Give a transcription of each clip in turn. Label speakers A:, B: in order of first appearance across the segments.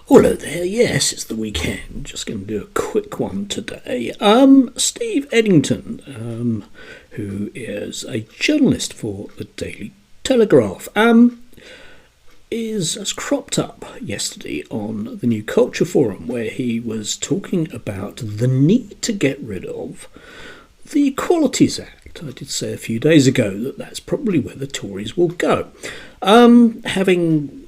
A: Hello there, yes, it's the weekend. Just going to do a quick one today. Steve Eddington, who is a journalist for the Daily Telegraph, has cropped up yesterday on the New Culture Forum, where he was talking about the need to get rid of the Equalities Act. I did say a few days ago that that's probably where the Tories will go. Having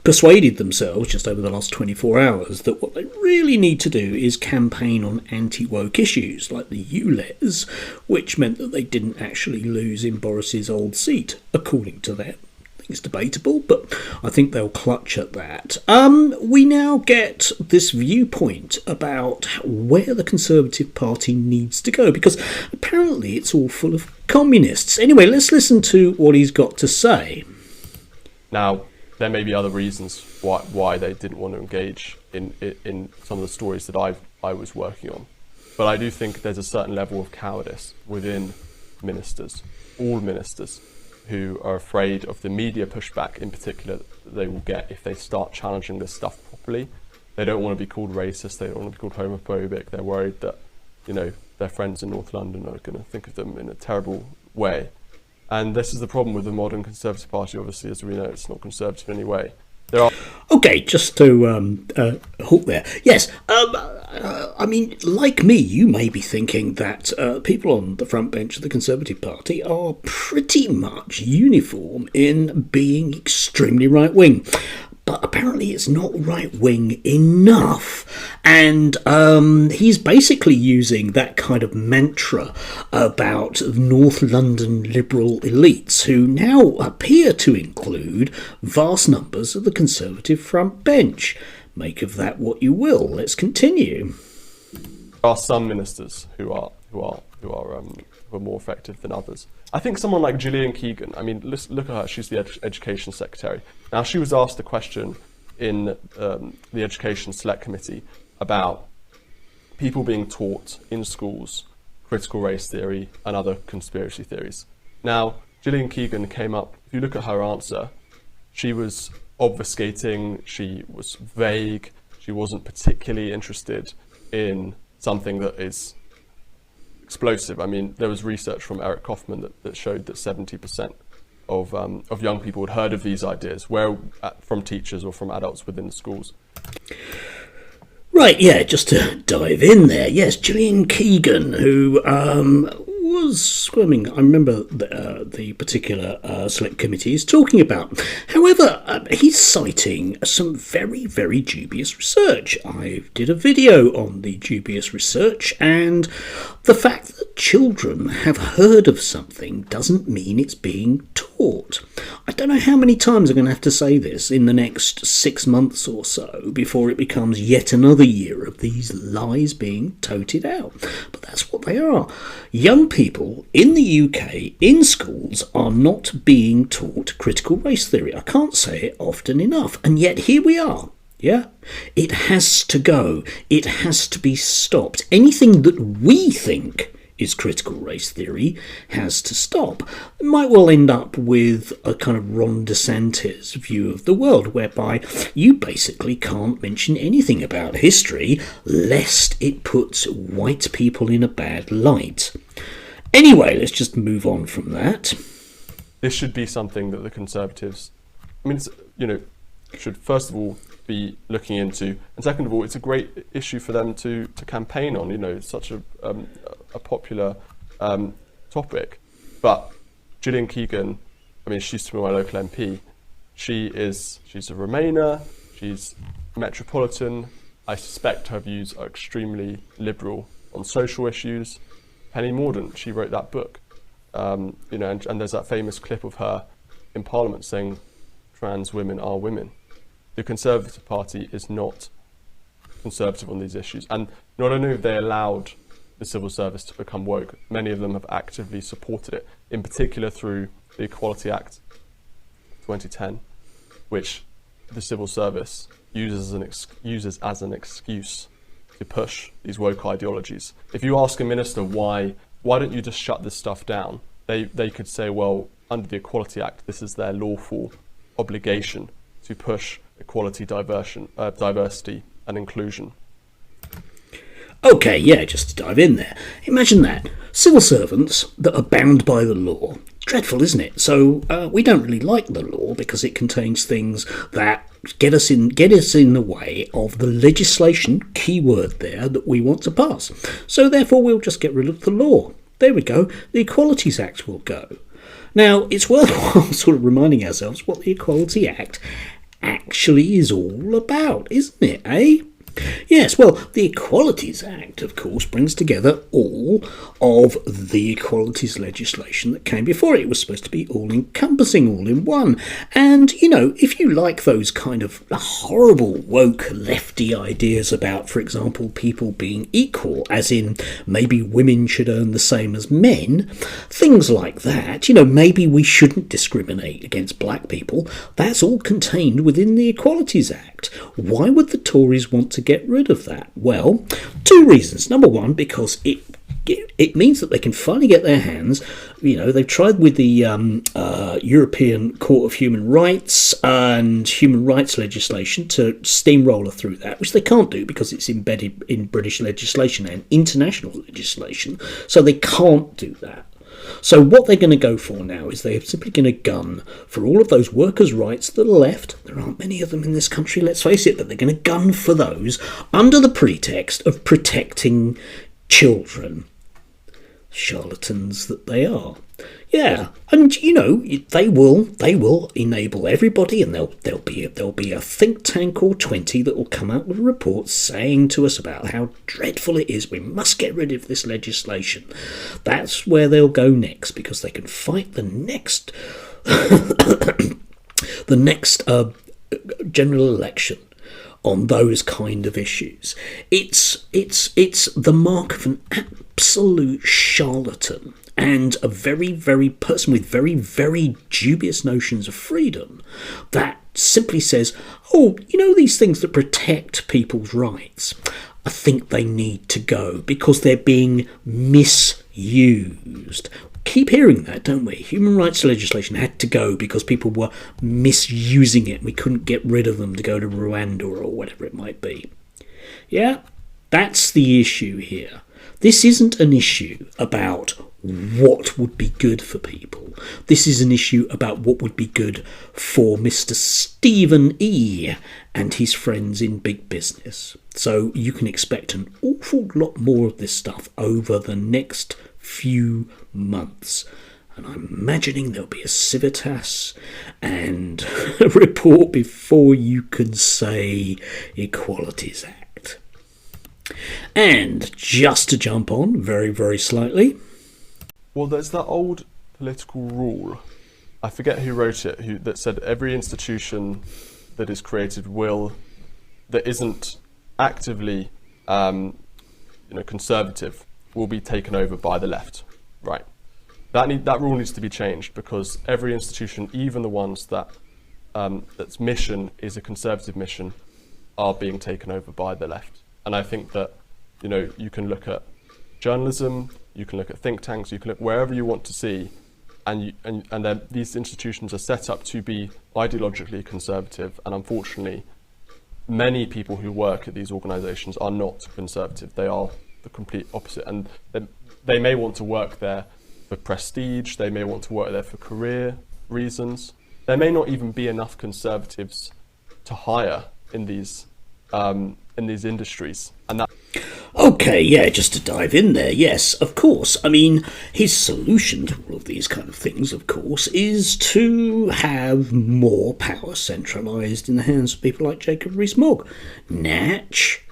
A: persuaded themselves just over the last 24 hours that what they really need to do is campaign on anti-woke issues like the ULEZ, which meant that they didn't actually lose in Boris's old seat, according to them. I think it's debatable, but I think they'll clutch at that. We now get this viewpoint about where the Conservative Party needs to go, because apparently it's all full of communists. Anyway, let's listen to what he's got to say.
B: Now, there may be other reasons why they didn't want to engage in some of the stories that I was working on. But I do think there's a certain level of cowardice within ministers, all ministers, who are afraid of the media pushback in particular that they will get if they start challenging this stuff properly. They don't want to be called racist, they don't want to be called homophobic, they're worried that, their friends in North London are going to think of them in a terrible way. And this is the problem with the modern Conservative Party, obviously, as we know, it's not conservative in any way.
A: Okay, just to hook there. Yes, I mean, like me, you may be thinking that people on the front bench of the Conservative Party are pretty much uniform in being extremely right-wing. But apparently it's not right-wing enough. And he's basically using that kind of mantra about North London liberal elites, who now appear to include vast numbers of the Conservative front bench. Make of that what you will. Let's continue.
B: There are some ministers who are more effective than others. I think someone like Gillian Keegan, I mean, look at her, she's the Education Secretary. Now, she was asked a question in the Education Select Committee about people being taught in schools critical race theory and other conspiracy theories. Now, Gillian Keegan came up, if you look at her answer, she was obfuscating, she was vague, she wasn't particularly interested in something that is explosive. I mean, there was research from Eric Kaufman that showed that 70% of young people had heard of these ideas, from teachers or from adults within the schools.
A: Right, yeah, just to dive in there. Yes, Gillian Keegan, who was swimming. I remember the particular select committee is talking about. However, he's citing some very, very dubious research. I did a video on the dubious research, and the fact that children have heard of something doesn't mean it's being taught. I don't know how many times I'm going to have to say this in the next 6 months or so before it becomes yet another year of these lies being toted out. But that's what they are. Young people in the UK in schools are not being taught critical race theory. I can't say it often enough. And yet here we are. Yeah, it has to go. It has to be stopped. Anything that we think is critical race theory has to stop. It might well end up with a kind of Ron DeSantis view of the world, whereby you basically can't mention anything about history lest it puts white people in a bad light. Anyway, let's just move on from that.
B: This should be something that the Conservatives, should first of all be looking into, and second of all, it's a great issue for them to campaign on. It's such a popular topic. But Gillian Keegan, I mean, she used to be my local MP. She's a Remainer. She's metropolitan. I suspect her views are extremely liberal on social issues. Penny Mordaunt, she wrote that book. And there's that famous clip of her in Parliament saying, "Trans women are women." The Conservative Party is not conservative on these issues. And not only have they allowed the civil service to become woke, many of them have actively supported it, in particular through the Equality Act 2010, which the civil service uses as an excuse to push these woke ideologies. If you ask a minister why don't you just shut this stuff down, they could say, well, under the Equality Act, this is their lawful obligation to push equality, diversity, and inclusion.
A: Okay, yeah, just to dive in there. Imagine that. Civil servants that are bound by the law. Dreadful, isn't it? So we don't really like the law because it contains things that get us in the way of the legislation, key word there, that we want to pass. So therefore we'll just get rid of the law. There we go. The Equalities Act will go. Now, it's worthwhile sort of reminding ourselves what the Equality Act actually is all about, isn't it, eh? Yes, well, the Equalities Act, of course, brings together all of the equalities legislation that came before it. It was supposed to be all-encompassing, all in one. And, you know, if you like those kind of horrible, woke, lefty ideas about, for example, people being equal, as in maybe women should earn the same as men, things like that, you know, maybe we shouldn't discriminate against black people, that's all contained within the Equalities Act. Why would the Tories want to get rid of that? Well, two reasons. Number one, because it means that they can finally get their hands, you know, they've tried with the European Court of Human Rights and human rights legislation to steamroller through that, which they can't do because it's embedded in British legislation and international legislation, so they can't do that. So what they're going to go for now is they're simply going to gun for all of those workers' rights that are left. There aren't many of them in this country, let's face it, but they're going to gun for those under the pretext of protecting children. Charlatans that they are. Yeah, and you know they will enable everybody, and there'll be a think tank or 20 that will come out with reports saying to us about how dreadful it is. We must get rid of this legislation. That's where they'll go next, because they can fight the next general election on those kind of issues. It's the mark of an absolute charlatan and a very, very person with very, very dubious notions of freedom that simply says, oh, you know, these things that protect people's rights, I think they need to go because they're being misused. Keep hearing that, don't we? Human rights legislation had to go because people were misusing it. We couldn't get rid of them to go to Rwanda or whatever it might be. Yeah, that's the issue here. This isn't an issue about what would be good for people. This is an issue about what would be good for Mr. Stephen E. and his friends in big business. So you can expect an awful lot more of this stuff over the next few months. And I'm imagining there'll be a civitas and a report before you can say Equalities Act. And just to jump on very, very slightly.
B: Well, there's that old political rule, I forget who wrote it, that said every institution that is created that isn't actively conservative will be taken over by the left. Right. That rule needs to be changed because every institution, even the ones that's mission is a conservative mission, are being taken over by the left. And I think that, you know, you can look at journalism, you can look at think tanks, you can look wherever you want to see, and then these institutions are set up to be ideologically conservative, and unfortunately many people who work at these organisations are not conservative. They are the complete opposite, and they may want to work there for prestige, they may want to work there for career reasons. There may not even be enough conservatives to hire in these industries, and that.
A: Okay, yeah, just to dive in there, yes, of course. I mean, his solution to all of these kind of things, of course, is to have more power centralised in the hands of people like Jacob Rees-Mogg. Natch.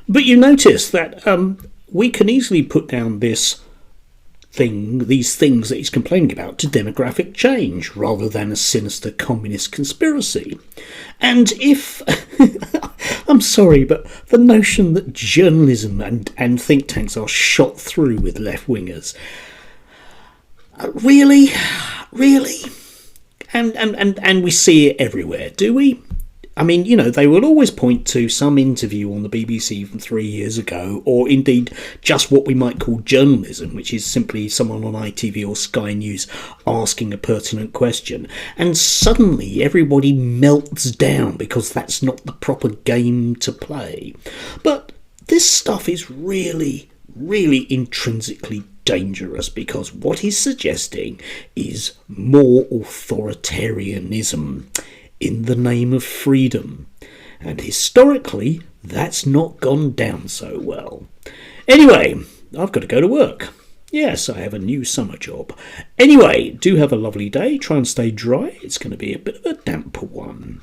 A: But you notice that we can easily put down these things that he's complaining about to demographic change rather than a sinister communist conspiracy. And if I'm sorry, but the notion that journalism and think tanks are shot through with left-wingers, really, and we see it everywhere, do we? I mean, they will always point to some interview on the BBC from 3 years ago, or indeed just what we might call journalism, which is simply someone on ITV or Sky News asking a pertinent question, and suddenly everybody melts down because that's not the proper game to play. But this stuff is really, really intrinsically dangerous, because what he's suggesting is more authoritarianism in the name of freedom. And historically, that's not gone down so well. Anyway, I've got to go to work. Yes, I have a new summer job. Anyway, do have a lovely day. Try and stay dry. It's going to be a bit of a damper one.